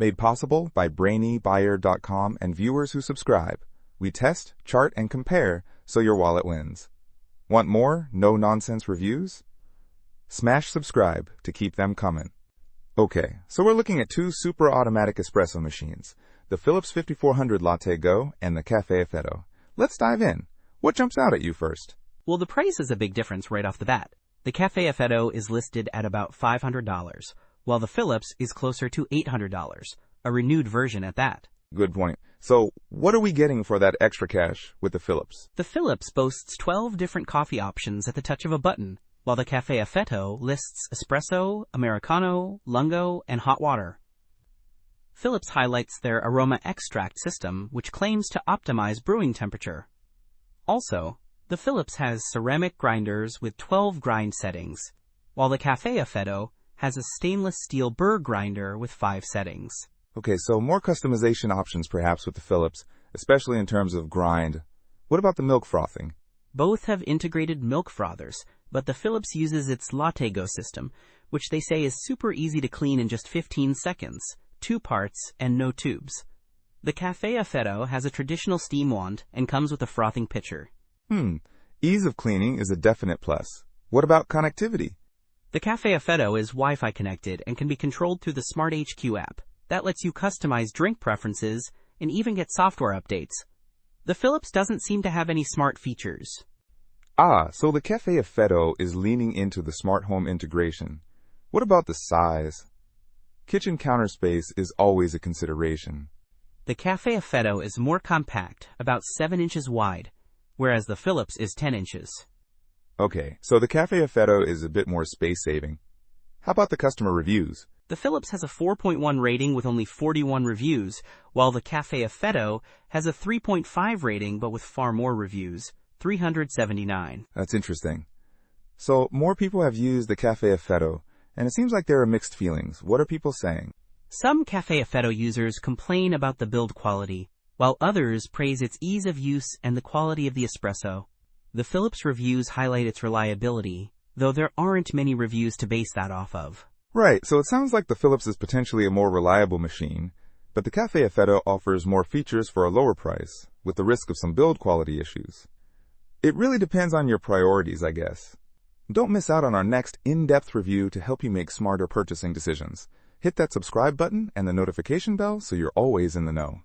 Made possible by brainybuyer.com and viewers who subscribe. We test, chart, and compare so your wallet wins. Want more no-nonsense reviews? Smash subscribe to keep them coming. Okay, so we're looking at two super-automatic espresso machines, the Philips 5400 LatteGo and the Café Affetto. Let's dive in. What jumps out at you first? Well, the price is a big difference right off the bat. The Café Affetto is listed at about $500, while the Philips is closer to $800, a renewed version at that. Good point. So, what are we getting for that extra cash with the Philips? The Philips boasts 12 different coffee options at the touch of a button, while the Café Affetto lists espresso, americano, lungo, and hot water. Philips highlights their aroma extract system, which claims to optimize brewing temperature. Also, the Philips has ceramic grinders with 12 grind settings, while the Café Affetto has a stainless steel burr grinder with 5 settings. Okay, so more customization options perhaps with the Philips, especially in terms of grind. What about the milk frothing? Both have integrated milk frothers, but the Philips uses its LatteGo system, which they say is super easy to clean in just 15 seconds, 2 parts, and no tubes. The Café Affetto has a traditional steam wand and comes with a frothing pitcher. Ease of cleaning is a definite plus. What about connectivity? The Café Affetto is Wi-Fi connected and can be controlled through the Smart HQ app. That lets you customize drink preferences and even get software updates. The Philips doesn't seem to have any smart features. So the Café Affetto is leaning into the smart home integration. What about the size? Kitchen counter space is always a consideration. The Café Affetto is more compact, about 7 inches wide, whereas the Philips is 10 inches. Okay, so the Café Affetto is a bit more space-saving. How about the customer reviews? The Philips has a 4.1 rating with only 41 reviews, while the Café Affetto has a 3.5 rating but with far more reviews, 379. That's interesting. So more people have used the Café Affetto, and it seems like there are mixed feelings. What are people saying? Some Café Affetto users complain about the build quality, while others praise its ease of use and the quality of the espresso. The Philips reviews highlight its reliability, though there aren't many reviews to base that off of. Right, so it sounds like the Philips is potentially a more reliable machine, but the Café Affetto offers more features for a lower price, with the risk of some build quality issues. It really depends on your priorities, I guess. Don't miss out on our next in-depth review to help you make smarter purchasing decisions. Hit that subscribe button and the notification bell so you're always in the know.